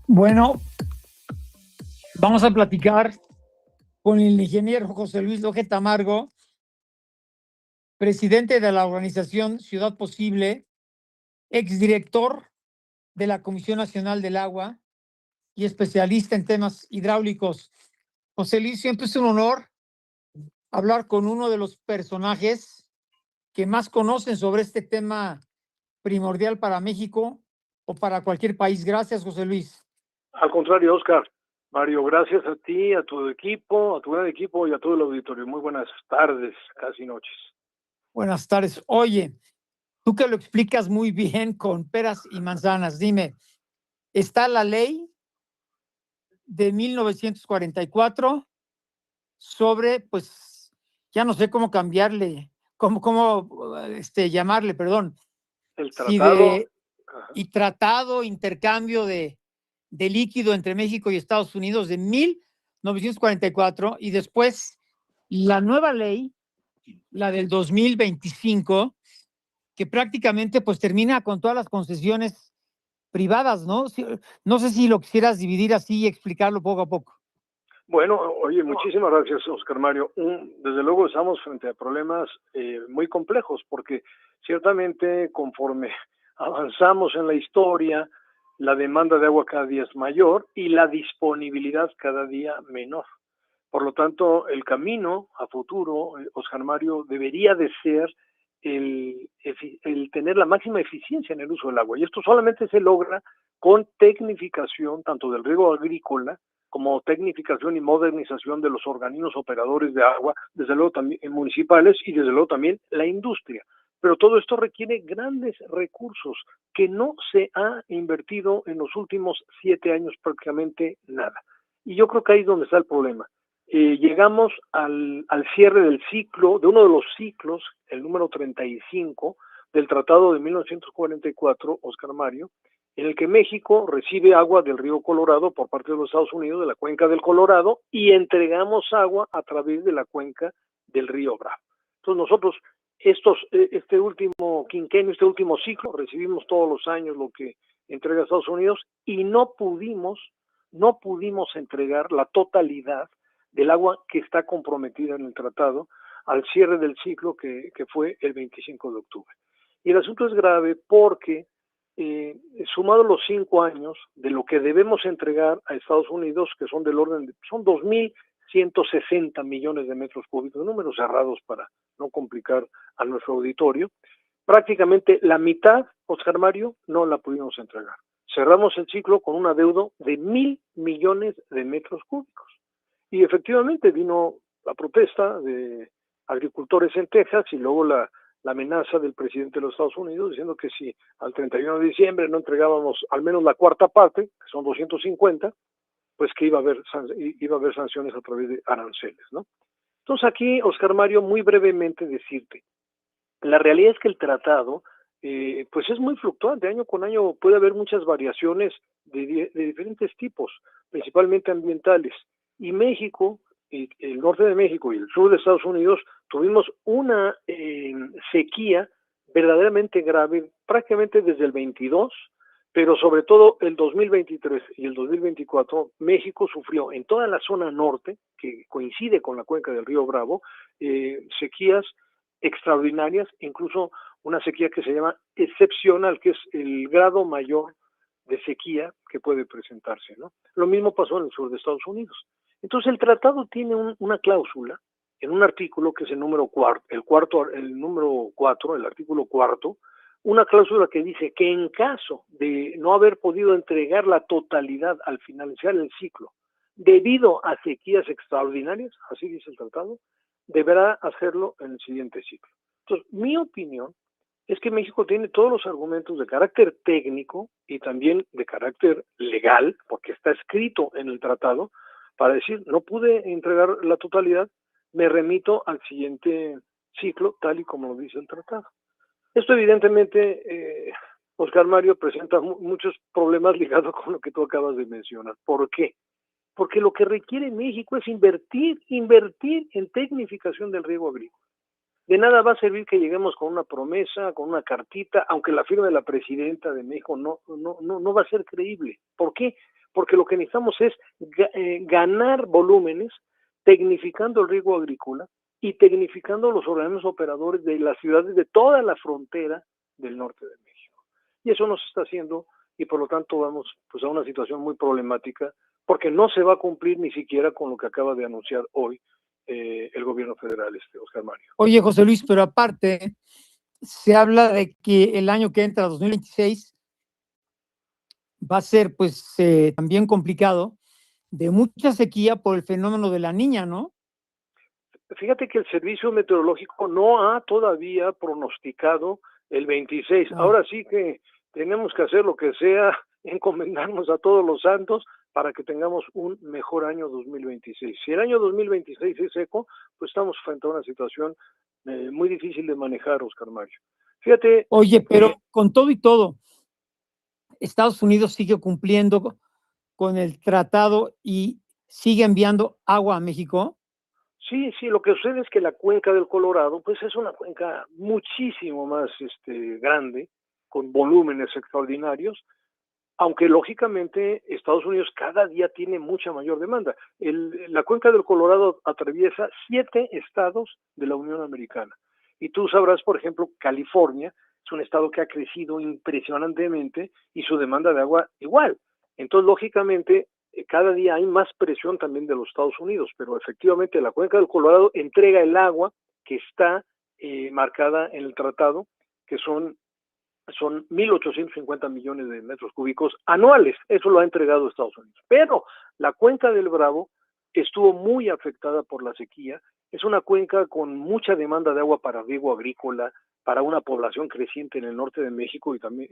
Bueno, vamos a platicar con el ingeniero José Luis Loje Tamargo, presidente de la organización Ciudad Posible, exdirector de la Comisión Nacional del Agua y especialista en temas hidráulicos. José Luis, siempre es un honor hablar con uno de los personajes que más conocen sobre este tema primordial para México o para cualquier país. Gracias, José Luis. Al contrario, Oscar. Mario, gracias a ti, a tu equipo, a tu gran equipo y a todo el auditorio. Muy buenas tardes, casi noches. Buenas tardes. Oye, tú que lo explicas muy bien con peras y manzanas, dime, está la ley de 1944 sobre, pues, ya no sé cómo cambiarle, llamarle, perdón, El si tratado. y tratado, intercambio de líquido entre México y Estados Unidos de 1944 y después la nueva ley, la del 2025, que prácticamente pues termina con todas las concesiones privadas, ¿no? No sé si lo quisieras dividir así y explicarlo poco a poco. Bueno, oye, muchísimas gracias, Oscar Mario. Desde luego estamos frente a problemas muy complejos, porque ciertamente conforme avanzamos en la historia, la demanda de agua cada día es mayor y la disponibilidad cada día menor. Por lo tanto, el camino a futuro, Oscar Mario, debería de ser el tener la máxima eficiencia en el uso del agua. Y esto solamente se logra con tecnificación tanto del riego agrícola como tecnificación y modernización de los organismos operadores de agua, desde luego también municipales y desde luego también la industria. Pero todo esto requiere grandes recursos que no se ha invertido en los últimos 7 años prácticamente nada. Y yo creo que ahí es donde está el problema. Llegamos al cierre del ciclo, de uno de los ciclos, el número 35 del Tratado de 1944, Oscar Mario, en el que México recibe agua del río Colorado por parte de los Estados Unidos, de la cuenca del Colorado, y entregamos agua a través de la cuenca del río Bravo. Entonces nosotros, este último quinquenio, este último ciclo, recibimos todos los años lo que entrega Estados Unidos y no pudimos entregar la totalidad del agua que está comprometida en el tratado al cierre del ciclo que fue el 25 de octubre. Y el asunto es grave porque sumado los 5 años de lo que debemos entregar a Estados Unidos, que son del orden de, son 2.160 millones de metros cúbicos, números cerrados para no complicar a nuestro auditorio, prácticamente la mitad, Oscar Mario, no la pudimos entregar. Cerramos el ciclo con un adeudo de 1.000 millones de metros cúbicos. Y efectivamente vino la protesta de agricultores en Texas y luego la amenaza del presidente de los Estados Unidos diciendo que si al 31 de diciembre no entregábamos al menos la cuarta parte, que son 250, pues que iba a haber sanciones a través de aranceles, ¿no? Entonces aquí, Oscar Mario, muy brevemente decirte, la realidad es que el tratado pues es muy fluctuante, año con año puede haber muchas variaciones de diferentes tipos, principalmente ambientales. Y México, el norte de México y el sur de Estados Unidos, tuvimos una sequía verdaderamente grave prácticamente desde el 22, pero sobre todo el 2023 y el 2024, México sufrió en toda la zona norte, que coincide con la cuenca del río Bravo, sequías extraordinarias, incluso una sequía que se llama excepcional, que es el grado mayor de sequía que puede presentarse, ¿no? Lo mismo pasó en el sur de Estados Unidos. Entonces el tratado tiene una cláusula en un artículo que es el número número 4, el artículo cuarto, una cláusula que dice que en caso de no haber podido entregar la totalidad al finalizar el ciclo, debido a sequías extraordinarias, así dice el tratado, deberá hacerlo en el siguiente ciclo. Entonces, mi opinión es que México tiene todos los argumentos de carácter técnico y también de carácter legal, porque está escrito en el tratado, para decir, no pude entregar la totalidad, me remito al siguiente ciclo, tal y como lo dice el tratado. Esto evidentemente, Oscar Mario, presenta muchos problemas ligados con lo que tú acabas de mencionar. ¿Por qué? Porque lo que requiere México es invertir en tecnificación del riego agrícola. De nada va a servir que lleguemos con una promesa, con una cartita, aunque la firme la presidenta de México no va a ser creíble. ¿Por qué? porque lo que necesitamos es ganar volúmenes, tecnificando el riego agrícola y tecnificando los organismos operadores de las ciudades de toda la frontera del norte de México. Y eso no se está haciendo y por lo tanto vamos pues a una situación muy problemática porque no se va a cumplir ni siquiera con lo que acaba de anunciar hoy el gobierno federal, Oscar Mario. Oye, José Luis, pero aparte se habla de que el año que entra, 2026, va a ser pues también complicado, de mucha sequía por el fenómeno de la Niña, ¿no? Fíjate que el Servicio Meteorológico no ha todavía pronosticado el 26. Ahora sí que tenemos que hacer lo que sea, encomendarnos a todos los santos para que tengamos un mejor año 2026. Si el año 2026 es seco, pues estamos frente a una situación muy difícil de manejar, Oscar Mario. Fíjate. Oye, pero con todo y todo, Estados Unidos sigue cumpliendo con el tratado y sigue enviando agua a México. Sí, lo que sucede es que la cuenca del Colorado, pues es una cuenca muchísimo más grande, con volúmenes extraordinarios, aunque lógicamente Estados Unidos cada día tiene mucha mayor demanda. La cuenca del Colorado atraviesa 7 estados de la Unión Americana. Y tú sabrás, por ejemplo, California es un estado que ha crecido impresionantemente y su demanda de agua igual. Entonces, lógicamente, cada día hay más presión también de los Estados Unidos, pero efectivamente la cuenca del Colorado entrega el agua que está marcada en el tratado, que son 1.850 millones de metros cúbicos anuales. Eso lo ha entregado Estados Unidos. Pero la cuenca del Bravo estuvo muy afectada por la sequía. Es una cuenca con mucha demanda de agua para riego agrícola, para una población creciente en el norte de México y también,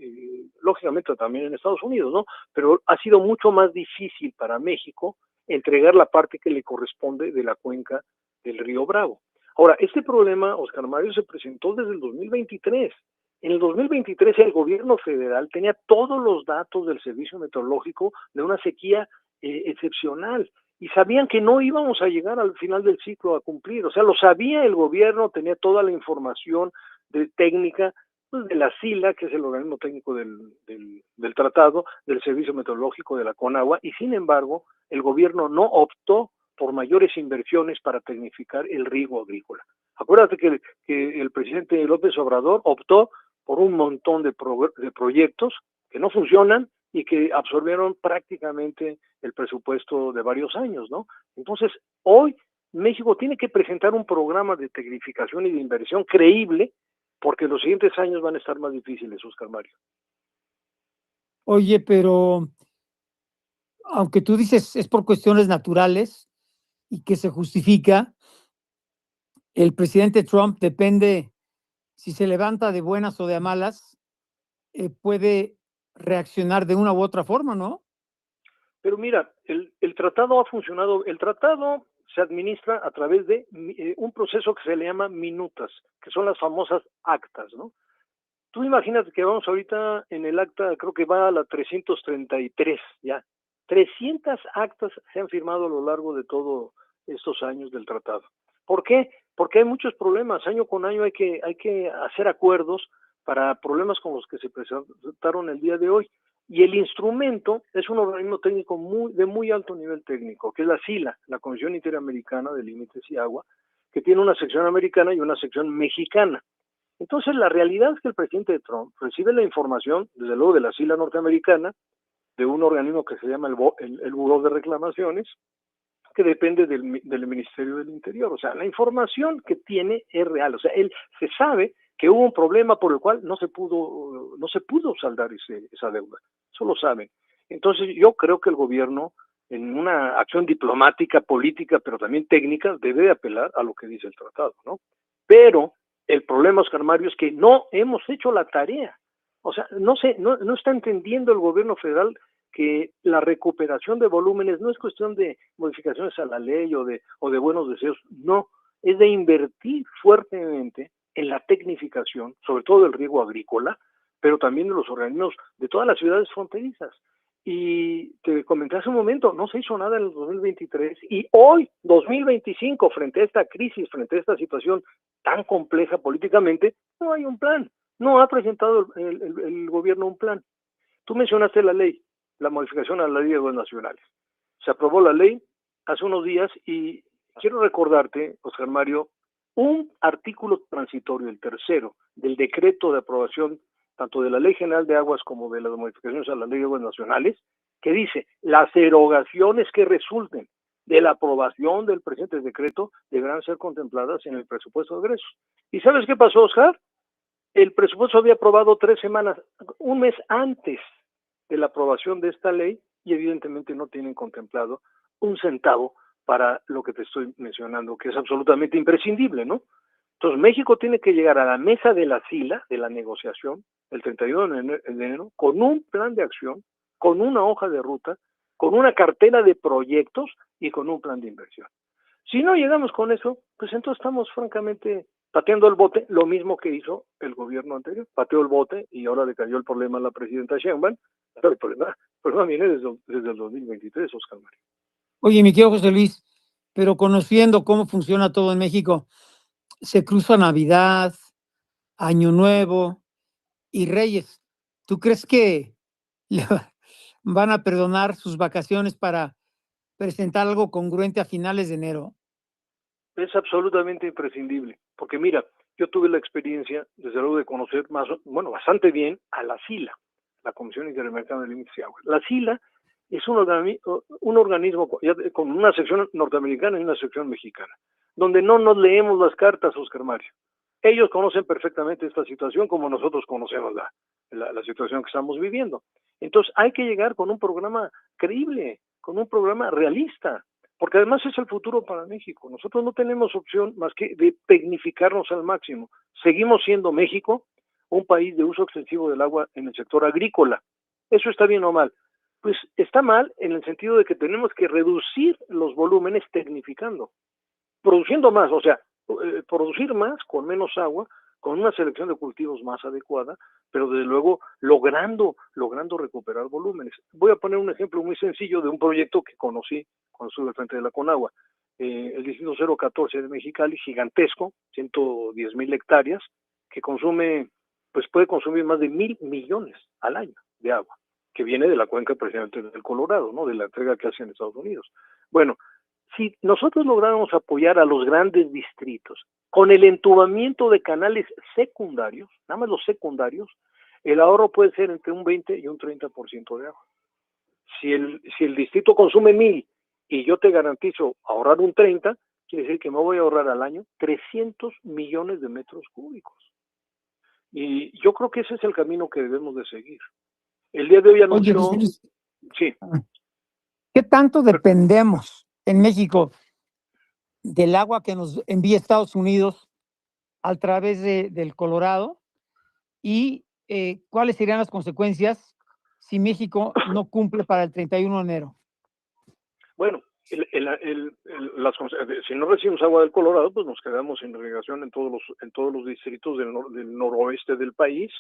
lógicamente, también en Estados Unidos, ¿no? Pero ha sido mucho más difícil para México entregar la parte que le corresponde de la cuenca del río Bravo. Ahora, este problema, Oscar Mario, se presentó desde el 2023. En el 2023 el gobierno federal tenía todos los datos del Servicio Meteorológico de una sequía excepcional y sabían que no íbamos a llegar al final del ciclo a cumplir. O sea, lo sabía el gobierno, tenía toda la información técnica pues, de la SILA, que es el organismo técnico del tratado, del Servicio Meteorológico de la CONAGUA, y sin embargo el gobierno no optó por mayores inversiones para tecnificar el riego agrícola. Acuérdate que el presidente López Obrador optó por un montón de proyectos que no funcionan y que absorbieron prácticamente el presupuesto de varios años, ¿no? Entonces, hoy México tiene que presentar un programa de tecnificación y de inversión creíble, porque los siguientes años van a estar más difíciles, Oscar Mario. Oye, pero aunque tú dices es por cuestiones naturales y que se justifica, el presidente Trump depende si se levanta de buenas o de malas, puede reaccionar de una u otra forma, ¿no? Pero mira, el tratado ha funcionado, el tratado se administra a través de un proceso que se le llama minutas, que son las famosas actas, ¿no? Tú imagínate que vamos ahorita en el acta, creo que va a la 333 ya. 300 actas se han firmado a lo largo de todos estos años del tratado. ¿Por qué? Porque hay muchos problemas. Año con año hay que hacer acuerdos para problemas como los que se presentaron el día de hoy. Y el instrumento es un organismo técnico de muy alto nivel técnico, que es la SILA, la Comisión Interamericana de Límites y Agua, que tiene una sección americana y una sección mexicana. Entonces, la realidad es que el presidente Trump recibe la información, desde luego, de la SILA norteamericana, de un organismo que se llama el Buró de Reclamaciones, que depende del Ministerio del Interior. O sea, la información que tiene es real. O sea, él se sabe que hubo un problema por el cual no se pudo saldar esa deuda. Eso lo saben. Entonces, yo creo que el gobierno, en una acción diplomática, política, pero también técnica, debe apelar a lo que dice el tratado, ¿no? Pero el problema, Oscar Mario, es que no hemos hecho la tarea. O sea, no está entendiendo el gobierno federal que la recuperación de volúmenes no es cuestión de modificaciones a la ley o de buenos deseos, no, es de invertir fuertemente en la tecnificación, sobre todo del riego agrícola, pero también de los organismos de todas las ciudades fronterizas. Y te comenté hace un momento, no se hizo nada en el 2023 y hoy, 2025, frente a esta crisis, frente a esta situación tan compleja políticamente, no hay un plan, no ha presentado el gobierno un plan. Tú mencionaste la ley. la modificación a la ley de aguas nacionales. Se aprobó la ley hace unos días y quiero recordarte, Oscar Mario, un artículo transitorio, el tercero, del decreto de aprobación tanto de la Ley General de Aguas como de las modificaciones a la Ley de Aguas Nacionales, que dice, las erogaciones que resulten de la aprobación del presente decreto deberán ser contempladas en el presupuesto de egresos. ¿Y sabes qué pasó, Oscar? El presupuesto había aprobado 3 semanas, un mes antes de la aprobación de esta ley, y evidentemente no tienen contemplado un centavo para lo que te estoy mencionando, que es absolutamente imprescindible, ¿no? Entonces México tiene que llegar a la mesa de la SILA, de la negociación, el 31 de enero, con un plan de acción, con una hoja de ruta, con una cartera de proyectos y con un plan de inversión. Si no llegamos con eso, pues entonces estamos francamente pateando el bote, lo mismo que hizo el gobierno anterior, pateó el bote y ahora le cayó el problema a la presidenta Sheinbaum, pero el problema viene desde el 2023, Oscar Mario. Oye, mi querido José Luis, pero conociendo cómo funciona todo en México, se cruza Navidad, Año Nuevo y Reyes. ¿Tú crees que le van a perdonar sus vacaciones para presentar algo congruente a finales de enero? Es absolutamente imprescindible, porque mira, yo tuve la experiencia, desde luego, de conocer bastante bien a la SILA, la Comisión Interamericana de Límites y Aguas. La SILA es un organismo con una sección norteamericana y una sección mexicana, donde no nos leemos las cartas, Oscar Mario. Ellos conocen perfectamente esta situación como nosotros conocemos la situación que estamos viviendo. Entonces hay que llegar con un programa creíble, con un programa realista, porque además es el futuro para México. Nosotros no tenemos opción más que de tecnificarnos al máximo. Seguimos siendo México un país de uso extensivo del agua en el sector agrícola. ¿Eso está bien o mal? Pues está mal en el sentido de que tenemos que reducir los volúmenes tecnificando, produciendo más, o sea, producir más con menos agua, con una selección de cultivos más adecuada, pero desde luego logrando recuperar volúmenes. Voy a poner un ejemplo muy sencillo de un proyecto que conocí cuando estuve al frente de la Conagua. El distrito 014 de Mexicali, gigantesco, 110,000 hectáreas, que puede consumir más de 1,000 millones al año de agua, que viene de la cuenca precisamente del Colorado, ¿no? De la entrega que hacen en Estados Unidos. Bueno, si nosotros lográramos apoyar a los grandes distritos con el entubamiento de canales secundarios, nada más los secundarios, el ahorro puede ser entre un 20 y un 30% de agua. Si el distrito consume 1,000 y yo te garantizo ahorrar un 30, quiere decir que me voy a ahorrar al año 300 millones de metros cúbicos. Y yo creo que ese es el camino que debemos de seguir. El día de hoy anunció... Oye, José Luis, Sí. ¿qué tanto dependemos en México del agua que nos envía Estados Unidos a través del Colorado? ¿Y cuáles serían las consecuencias si México no cumple para el 31 de enero? Bueno, si no recibimos agua del Colorado, pues nos quedamos sin irrigación en todos los distritos del noroeste del país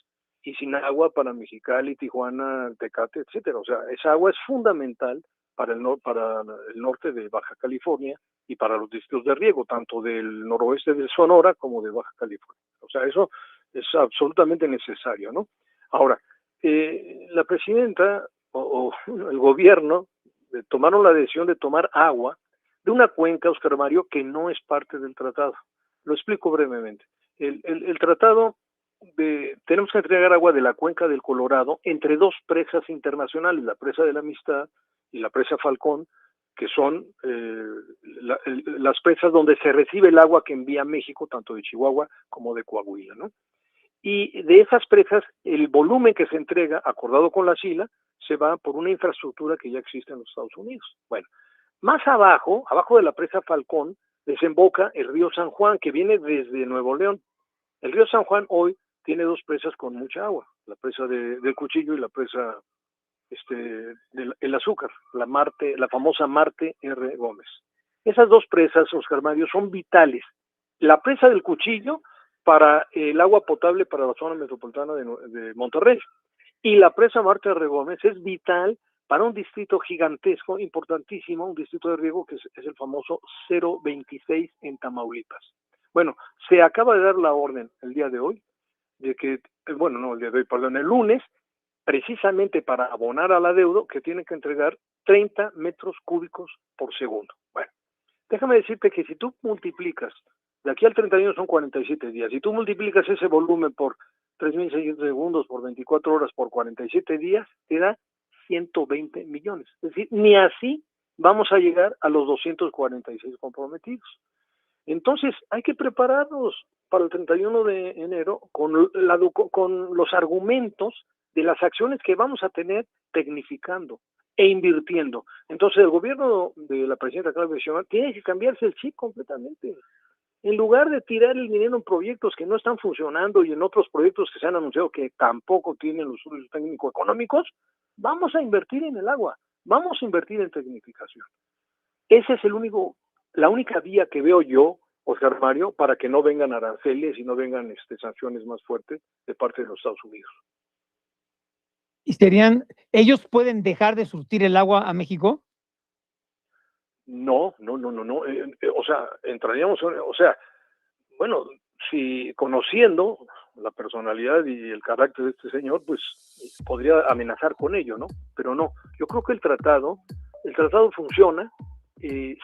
y sin agua para Mexicali, Tijuana, Tecate, etcétera. O sea, esa agua es fundamental para el norte de Baja California y para los distritos de riego, tanto del noroeste de Sonora como de Baja California. O sea, eso es absolutamente necesario, ¿no? Ahora, la presidenta o el gobierno tomaron la decisión de tomar agua de una cuenca, Oscar Mario, que no es parte del tratado. Lo explico brevemente. El tratado tenemos que entregar agua de la cuenca del Colorado entre dos presas internacionales, la presa de la Amistad y la presa Falcón, que son las presas donde se recibe el agua que envía México, tanto de Chihuahua como de Coahuila, ¿no? Y de esas presas, el volumen que se entrega, acordado con la SILA, se va por una infraestructura que ya existe en los Estados Unidos. Bueno, más abajo de la presa Falcón, desemboca el río San Juan, que viene desde Nuevo León. El río San Juan hoy tiene dos presas con mucha agua, la presa del Cuchillo y la presa del Azúcar, la famosa Marte R. Gómez. Esas dos presas, Oscar Mario, son vitales. La presa del Cuchillo para el agua potable para la zona metropolitana de Monterrey. Y la presa Marte R. Gómez es vital para un distrito gigantesco, importantísimo, un distrito de riego que es el famoso 026 en Tamaulipas. Bueno, se acaba de dar la orden el día de hoy, el lunes, precisamente para abonar al adeudo que tiene que entregar 30 metros cúbicos por segundo. Bueno, déjame decirte que si tú multiplicas, de aquí al 31 son 47 días, si tú multiplicas ese volumen por 3.600 segundos, por 24 horas, por 47 días, te da 120 millones. Es decir, ni así vamos a llegar a los 246 comprometidos. Entonces, hay que prepararnos para el 31 de enero con los argumentos de las acciones que vamos a tener tecnificando e invirtiendo. Entonces, el gobierno de la presidenta Claudia Sheinbaum tiene que cambiarse el chip completamente. En lugar de tirar el dinero en proyectos que no están funcionando y en otros proyectos que se han anunciado que tampoco tienen los estudios técnico-económicos, vamos a invertir en el agua, vamos a invertir en tecnificación. Ese es la única vía que veo yo, Oscar Mario, para que no vengan aranceles y no vengan sanciones más fuertes de parte de los Estados Unidos. ¿Y ellos pueden dejar de surtir el agua a México? No. O sea, entraríamos, bueno, si conociendo la personalidad y el carácter de este señor, pues podría amenazar con ello, ¿no? Pero no, yo creo que el tratado funciona,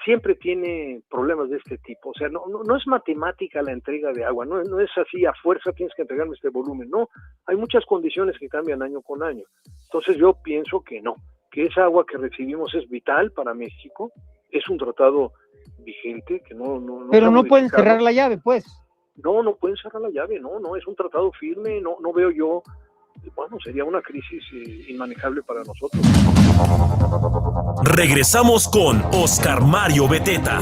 siempre tiene problemas de este tipo, o sea, no es matemática la entrega de agua, no es así, a fuerza tienes que entregarme este volumen, no, hay muchas condiciones que cambian año con año, entonces yo pienso que no, que esa agua que recibimos es vital para México, es un tratado vigente, que no pero no pueden cerrar la llave, pues. No pueden cerrar la llave, no, es un tratado firme, no veo yo, bueno, sería una crisis inmanejable para nosotros. Regresamos con Oscar Mario Beteta.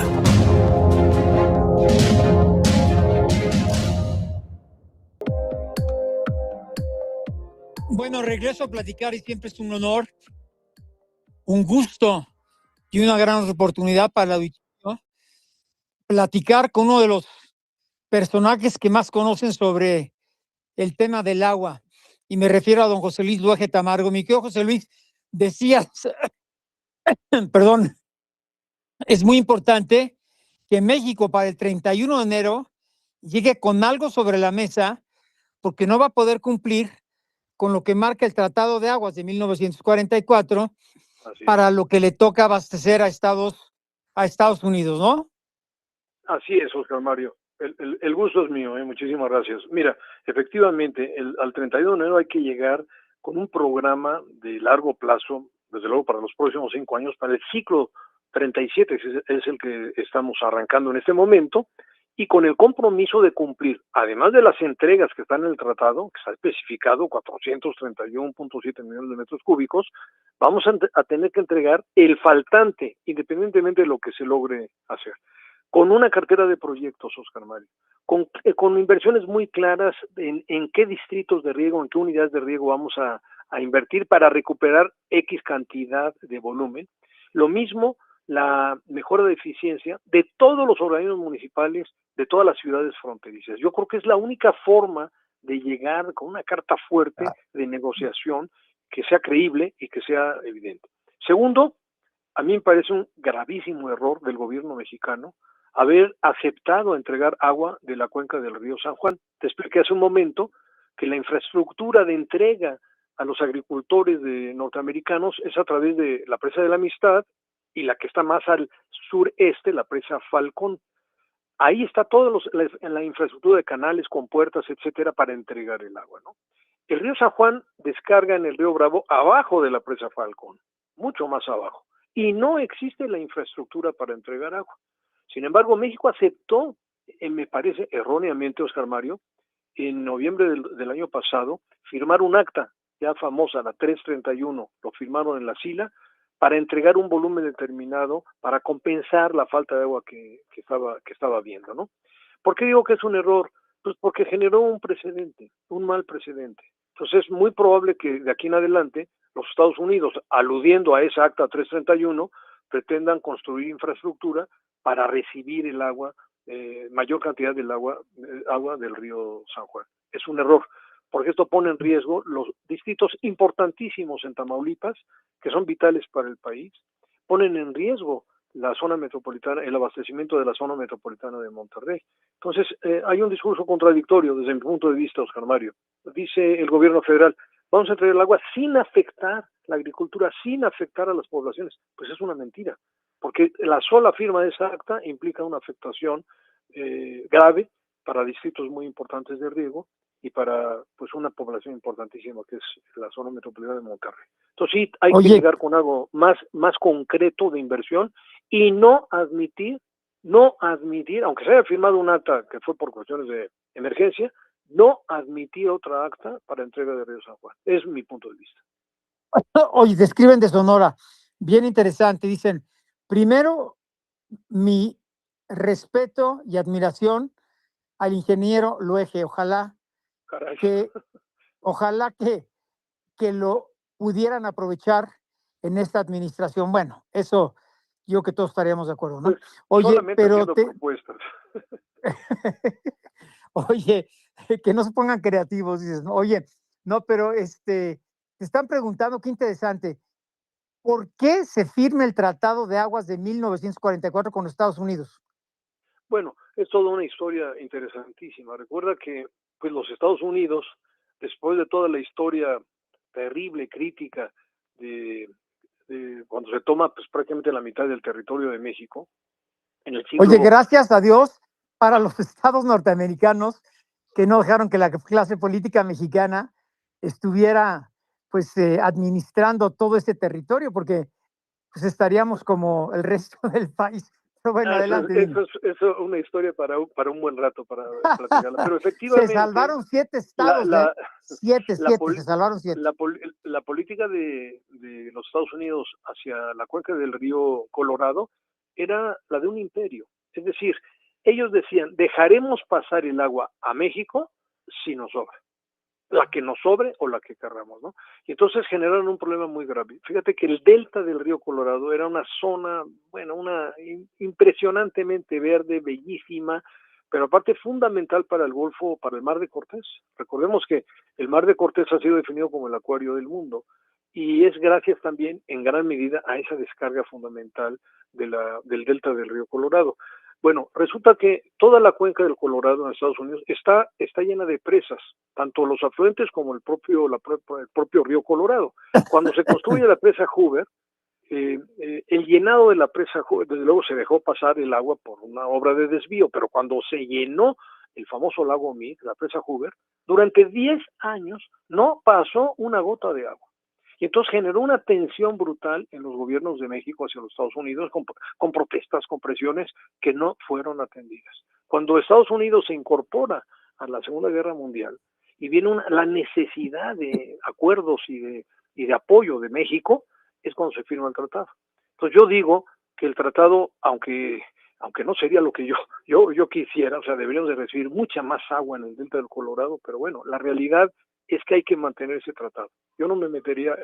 Bueno, regreso a platicar y siempre es un honor, un gusto y una gran oportunidad para el auditorio platicar con uno de los personajes que más conocen sobre el tema del agua. Y me refiero a don José Luis Dueje Tamargo. Mi querido José Luis, decías, perdón, es muy importante que México para el 31 de enero llegue con algo sobre la mesa, porque no va a poder cumplir con lo que marca el Tratado de Aguas de 1944 para lo que le toca abastecer a Estados Unidos, ¿no? Así es, Oscar Mario. El gusto es mío, muchísimas gracias. Mira, efectivamente, al 31 de enero hay que llegar con un programa de largo plazo, desde luego para los próximos 5 años, para el ciclo 37, que es el que estamos arrancando en este momento, y con el compromiso de cumplir, además de las entregas que están en el tratado, que está especificado 431.7 millones de metros cúbicos, vamos a tener que entregar el faltante, independientemente de lo que se logre hacer, con una cartera de proyectos, Oscar Mario, con inversiones muy claras en qué distritos de riego, en qué unidades de riego vamos a invertir para recuperar X cantidad de volumen. Lo mismo, la mejora de eficiencia de todos los organismos municipales de todas las ciudades fronterizas. Yo creo que es la única forma de llegar con una carta fuerte de negociación que sea creíble y que sea evidente. Segundo, a mí me parece un gravísimo error del gobierno mexicano haber aceptado entregar agua de la cuenca del río San Juan. Te expliqué hace un momento que la infraestructura de entrega a los agricultores norteamericanos es a través de la presa de la Amistad y la que está más al sureste, la presa Falcón. Ahí está toda la infraestructura de canales, compuertas, etcétera, para entregar el agua, ¿no? El río San Juan descarga en el río Bravo abajo de la presa Falcón, mucho más abajo, y no existe la infraestructura para entregar agua. Sin embargo, México aceptó, me parece erróneamente, Oscar Mario, en noviembre del año pasado, firmar un acta ya famosa, la 331, lo firmaron en la SILA, para entregar un volumen determinado para compensar la falta de agua que estaba habiendo, ¿no? ¿Por qué digo que es un error? Pues porque generó un precedente, un mal precedente. Entonces es muy probable que de aquí en adelante los Estados Unidos, aludiendo a esa acta 331, pretendan construir infraestructura para recibir el agua, mayor cantidad del agua del río San Juan. Es un error, porque esto pone en riesgo los distritos importantísimos en Tamaulipas, que son vitales para el país, ponen en riesgo la zona metropolitana, el abastecimiento de la zona metropolitana de Monterrey. Entonces, hay un discurso contradictorio desde mi punto de vista, Oscar Mario. Dice el gobierno federal, vamos a entregar el agua sin afectar la agricultura, sin afectar a las poblaciones. Pues es una mentira, porque la sola firma de esa acta implica una afectación grave para distritos muy importantes de riego y para pues una población importantísima que es la zona metropolitana de Monterrey. Entonces sí hay que llegar con algo más concreto de inversión y no admitir, aunque se haya firmado un acta que fue por cuestiones de emergencia, no admitir otra acta para entrega de Río San Juan. Es mi punto de vista. Oye, describen de Sonora, bien interesante, dicen, primero, mi respeto y admiración al ingeniero Luege, ojalá Caray. ojalá que lo pudieran aprovechar en esta administración. Bueno, eso yo que todos estaríamos de acuerdo, ¿no? Pues, oye, solamente pero haciendo propuestas. Oye, que no se pongan creativos, dices, ¿no? Oye, no, pero te están preguntando, qué interesante, ¿por qué se firma el Tratado de Aguas de 1944 con los Estados Unidos? Bueno, es toda una historia interesantísima. Recuerda que pues los Estados Unidos, después de toda la historia terrible, crítica de cuando se toma pues prácticamente la mitad del territorio de México, en el siglo... Oye, gracias a Dios para los estados norteamericanos que no dejaron que la clase política mexicana estuviera pues administrando todo este territorio, porque pues estaríamos como el resto del país. Pero bueno, adelante. Eso es una historia para un buen rato para platicarla. Pero efectivamente... Se salvaron 7 estados, siete, se salvaron 7. La política de los Estados Unidos hacia la cuenca del río Colorado era la de un imperio. Es decir, ellos decían, dejaremos pasar el agua a México si nos sobra. La que nos sobre o la que querramos, ¿no? Y entonces generaron un problema muy grave. Fíjate que el delta del río Colorado era una zona, bueno, impresionantemente verde, bellísima, pero aparte fundamental para el Golfo, para el Mar de Cortés. Recordemos que el Mar de Cortés ha sido definido como el acuario del mundo y es gracias también en gran medida a esa descarga fundamental del delta del río Colorado. Bueno, resulta que toda la cuenca del Colorado en Estados Unidos está llena de presas, tanto los afluentes como el propio río Colorado. Cuando se construye la presa Hoover, el llenado de la presa Hoover, desde luego se dejó pasar el agua por una obra de desvío, pero cuando se llenó el famoso lago Mead, la presa Hoover, durante 10 años no pasó una gota de agua. Y entonces generó una tensión brutal en los gobiernos de México hacia los Estados Unidos, con protestas, con presiones que no fueron atendidas. Cuando Estados Unidos se incorpora a la Segunda Guerra Mundial y viene la necesidad de acuerdos y de apoyo de México, es cuando se firma el tratado. Entonces yo digo que el tratado, aunque no sería lo que yo quisiera, o sea, deberíamos de recibir mucha más agua en el delta del Colorado, pero bueno, la realidad es que hay que mantener ese tratado. Yo no me metería,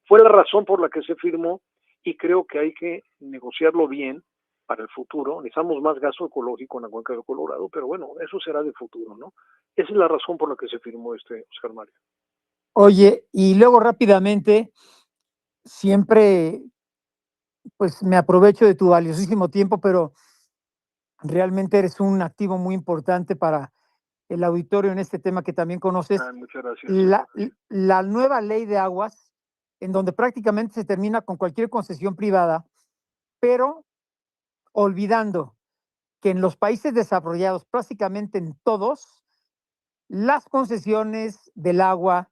fue la razón por la que se firmó y creo que hay que negociarlo bien para el futuro. Necesitamos más gasto ecológico en la cuenca del Colorado, pero bueno, eso será de futuro, ¿no? Esa es la razón por la que se firmó Oscar Mario. Oye, y luego rápidamente, siempre pues me aprovecho de tu valiosísimo tiempo, pero realmente eres un activo muy importante para el auditorio en este tema que también conoces. Muchas gracias. La nueva ley de aguas, en donde prácticamente se termina con cualquier concesión privada, pero olvidando que en los países desarrollados, prácticamente en todos, las concesiones del agua,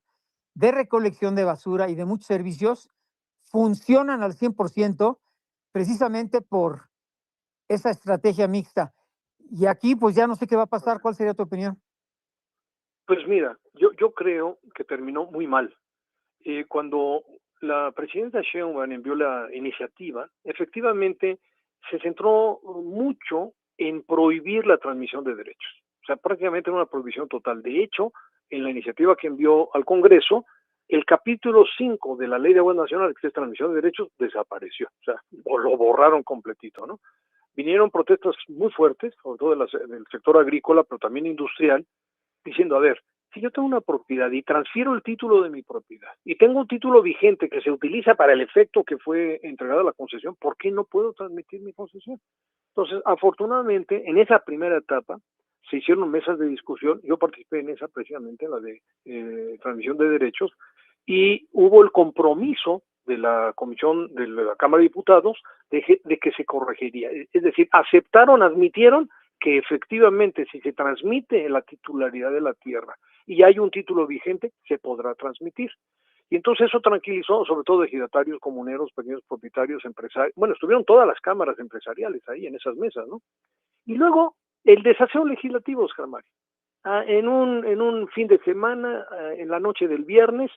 de recolección de basura y de muchos servicios funcionan al 100% precisamente por esa estrategia mixta. Y aquí pues ya no sé qué va a pasar. ¿Cuál sería tu opinión? Pues mira, yo creo que terminó muy mal. Cuando la presidenta Sheinbaum envió la iniciativa, efectivamente se centró mucho en prohibir la transmisión de derechos. O sea, prácticamente una prohibición total. De hecho, en la iniciativa que envió al Congreso, el capítulo 5 de la Ley de Aguas Nacionales, que es transmisión de derechos, desapareció. O sea, lo borraron completito, ¿no? Vinieron protestas muy fuertes, sobre todo del sector agrícola, pero también industrial, diciendo, a ver, si yo tengo una propiedad y transfiero el título de mi propiedad y tengo un título vigente que se utiliza para el efecto que fue entregada la concesión, ¿por qué no puedo transmitir mi concesión? Entonces, afortunadamente, en esa primera etapa se hicieron mesas de discusión, yo participé en esa precisamente, la de transmisión de derechos, y hubo el compromiso de la comisión de la Cámara de Diputados de que se corregiría. Es decir, aceptaron, admitieron que efectivamente si se transmite la titularidad de la tierra y hay un título vigente, se podrá transmitir. Y entonces eso tranquilizó, sobre todo ejidatarios, comuneros, pequeños propietarios, empresarios. Bueno, estuvieron todas las cámaras empresariales ahí en esas mesas, ¿no? Y luego el desaseo legislativo, Oscar Mario. En un fin de semana, en la noche del viernes,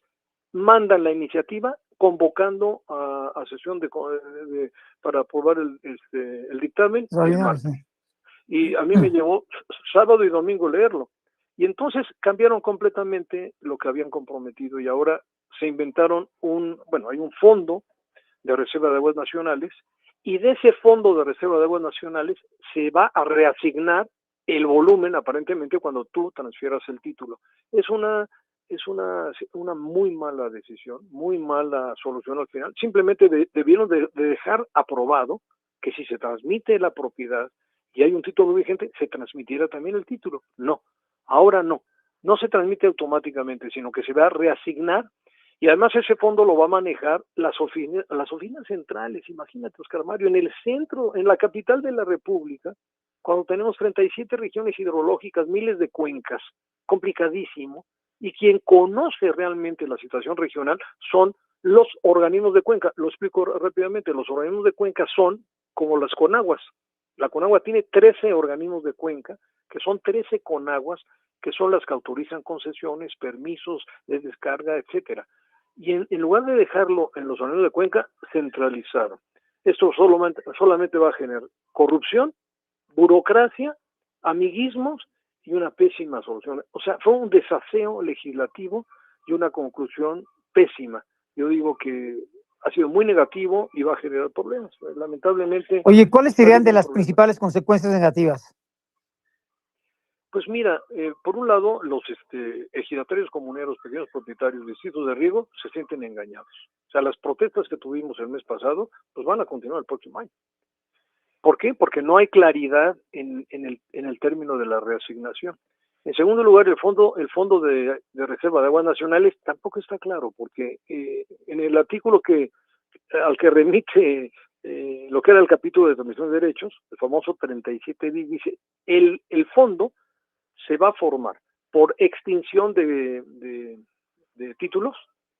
mandan la iniciativa convocando a sesión para aprobar el dictamen el martes. Y a mí me llevó sábado y domingo leerlo. Y entonces cambiaron completamente lo que habían comprometido y ahora se inventaron hay un fondo de reserva de aguas nacionales y de ese fondo de reserva de aguas nacionales se va a reasignar el volumen aparentemente cuando tú transfieras el título. Es una muy mala decisión, muy mala solución al final. Simplemente debieron de dejar aprobado que si se transmite la propiedad y hay un título vigente, se transmitiera también el título. No, ahora no se transmite automáticamente, sino que se va a reasignar y además ese fondo lo va a manejar las oficinas centrales. Imagínate, Oscar Mario, en el centro, en la capital de la República, cuando tenemos 37 regiones hidrológicas, miles de cuencas, complicadísimo, y quien conoce realmente la situación regional son los organismos de cuenca. Lo explico rápidamente, los organismos de cuenca son como las Conaguas. La Conagua tiene 13 organismos de cuenca, que son 13 Conaguas, que son las que autorizan concesiones, permisos de descarga, etcétera. Y en lugar de dejarlo en los organismos de cuenca, centralizaron. Esto solamente va a generar corrupción, burocracia, amiguismos y una pésima solución. O sea, fue un desaseo legislativo y una conclusión pésima. Yo digo que ha sido muy negativo y va a generar problemas. Lamentablemente. Oye, ¿cuáles serían de las principales consecuencias negativas? Pues mira, por un lado, los ejidatarios comuneros, pequeños propietarios, distritos de riego, se sienten engañados. O sea, las protestas que tuvimos el mes pasado, pues van a continuar el próximo año. ¿Por qué? Porque no hay claridad en el término de la reasignación. En segundo lugar, el fondo de reserva de aguas nacionales tampoco está claro, porque en el artículo al que remite lo que era el capítulo de transmisión de derechos, el famoso 37 dice, el fondo se va a formar por extinción de títulos,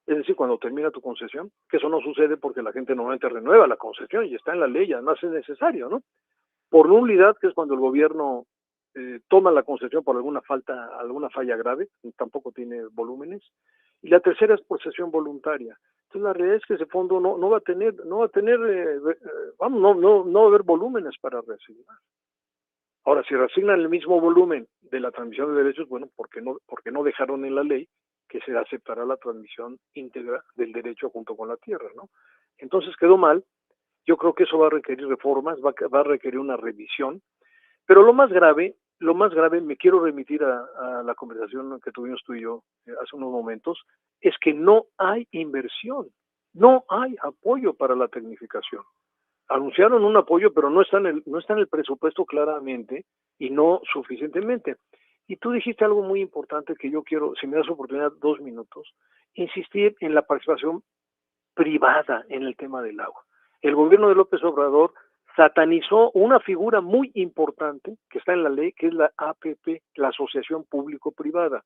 es decir, cuando termina tu concesión, que eso no sucede porque la gente normalmente renueva la concesión y está en la ley, además es necesario, ¿no? Por nulidad, que es cuando el gobierno toma la concesión por alguna falla grave, tampoco tiene volúmenes, y la tercera es por cesión voluntaria. Entonces la realidad es que ese fondo no va a haber volúmenes para reasignar. Ahora, si reasignan el mismo volumen de la transmisión de derechos, bueno, ¿por qué no dejaron en la ley que se aceptará la transmisión íntegra del derecho junto con la tierra, ¿no? Entonces quedó mal. Yo creo que eso va a requerir reformas, va a requerir una revisión, pero lo más grave, me quiero remitir a la conversación que tuvimos tú y yo hace unos momentos, es que no hay inversión, no hay apoyo para la tecnificación. Anunciaron un apoyo, pero no está en el presupuesto claramente y no suficientemente. Y tú dijiste algo muy importante que yo quiero, si me das oportunidad, 2 minutos, insistir en la participación privada en el tema del agua. El gobierno de López Obrador satanizó una figura muy importante que está en la ley, que es la APP, la Asociación Público-Privada.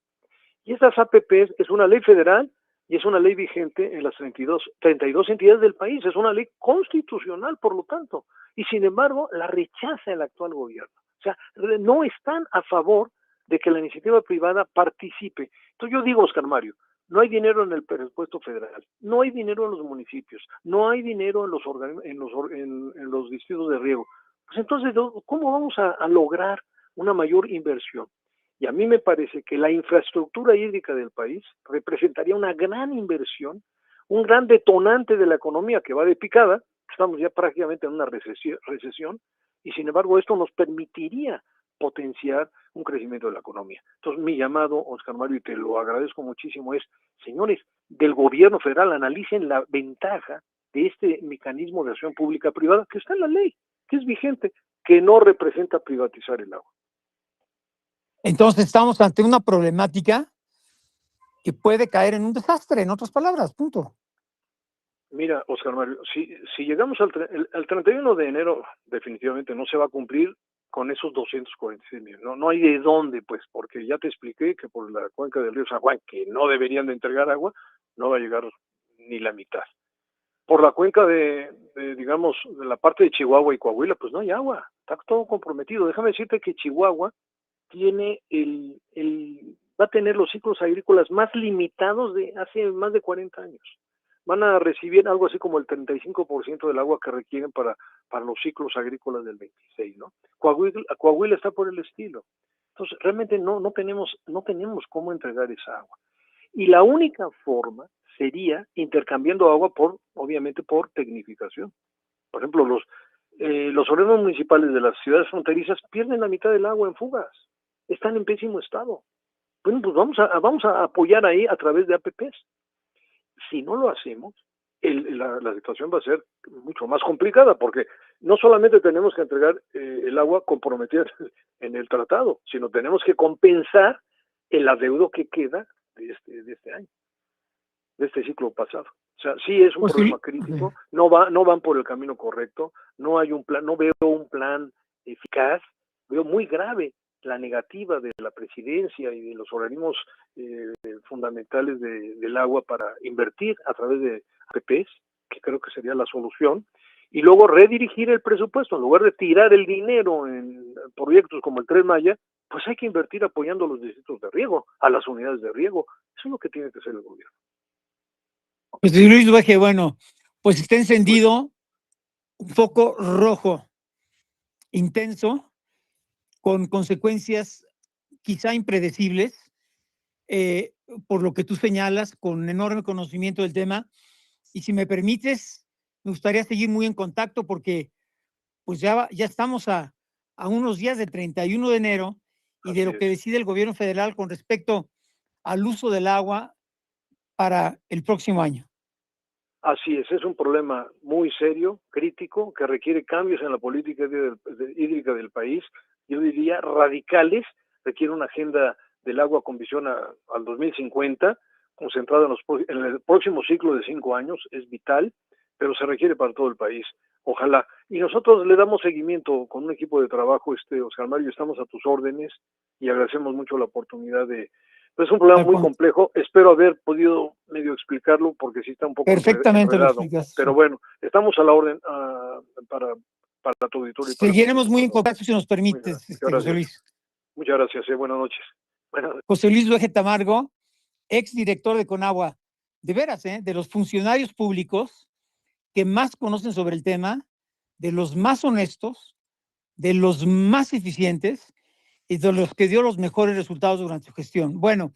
Y esas APPs es una ley federal y es una ley vigente en las 32 entidades del país, es una ley constitucional, por lo tanto, y sin embargo la rechaza el actual gobierno. O sea, no están a favor de que la iniciativa privada participe. Entonces yo digo, Oscar Mario, no hay dinero en el presupuesto federal, no hay dinero en los municipios, no hay dinero en los distritos de riego. Pues entonces, ¿cómo vamos a lograr una mayor inversión? Y a mí me parece que la infraestructura hídrica del país representaría una gran inversión, un gran detonante de la economía que va de picada. Estamos ya prácticamente en una recesión y sin embargo esto nos permitiría potenciar un crecimiento de la economía. Entonces mi llamado, Oscar Mario, y te lo agradezco muchísimo, es, señores, del gobierno federal analicen la ventaja de este mecanismo de acción pública privada que está en la ley, que es vigente, que no representa privatizar el agua. Entonces estamos ante una problemática que puede caer en un desastre, en otras palabras, punto. Mira, Oscar Mario, si llegamos al 31 de enero, definitivamente no se va a cumplir con esos 246 millones. No hay de dónde, pues, porque ya te expliqué que por la cuenca del río San Juan, que no deberían de entregar agua, no va a llegar ni la mitad. Por la cuenca digamos, de la parte de Chihuahua y Coahuila, pues no hay agua, está todo comprometido. Déjame decirte que Chihuahua tiene va a tener los ciclos agrícolas más limitados de hace más de 40 años. Van a recibir algo así como el 35% del agua que requieren para los ciclos agrícolas del 26, ¿no? Coahuila está por el estilo. Entonces, realmente no tenemos cómo entregar esa agua. Y la única forma sería intercambiando agua obviamente por tecnificación. Por ejemplo, los organismos municipales de las ciudades fronterizas pierden la mitad del agua en fugas. Están en pésimo estado. Bueno, pues vamos a apoyar ahí a través de APPs. Si no lo hacemos, la situación va a ser mucho más complicada, porque no solamente tenemos que entregar el agua comprometida en el tratado, sino tenemos que compensar el adeudo que queda de este año, de este ciclo pasado. O sea, sí es un problema crítico, no van por el camino correcto, no hay un plan, no veo un plan eficaz, veo muy grave la negativa de la presidencia y de los organismos fundamentales del agua para invertir a través de APPs, que creo que sería la solución, y luego redirigir el presupuesto. En lugar de tirar el dinero en proyectos como el Tren Maya, pues hay que invertir apoyando a los distritos de riego, a las unidades de riego. Eso es lo que tiene que hacer el gobierno. Pues Luis Dueje, bueno, pues está encendido un foco rojo intenso, con consecuencias quizá impredecibles, por lo que tú señalas, con enorme conocimiento del tema. Y si me permites, me gustaría seguir muy en contacto porque pues ya estamos a unos días del 31 de enero y de lo que decide el gobierno federal con respecto al uso del agua para el próximo año. Así es un problema muy serio, crítico, que requiere cambios en la política hídrica del país, yo diría radicales, requiere una agenda del agua con visión al 2050, concentrada en el próximo ciclo de 5 años, es vital, pero se requiere para todo el país, ojalá. Y nosotros le damos seguimiento con un equipo de trabajo, Oscar Mario, estamos a tus órdenes y agradecemos mucho la oportunidad es un problema muy complejo, espero haber podido medio explicarlo porque sí está un poco perfectamente enredado, lo explicas. pero bueno, estamos a la orden para tu auditorio. Seguiremos muy en contacto si nos permites, José Luis. Muchas gracias, buenas noches. José Luis Dueje Tamargo, exdirector de Conagua, de veras, de los funcionarios públicos que más conocen sobre el tema, de los más honestos, de los más eficientes y de los que dio los mejores resultados durante su gestión. Bueno,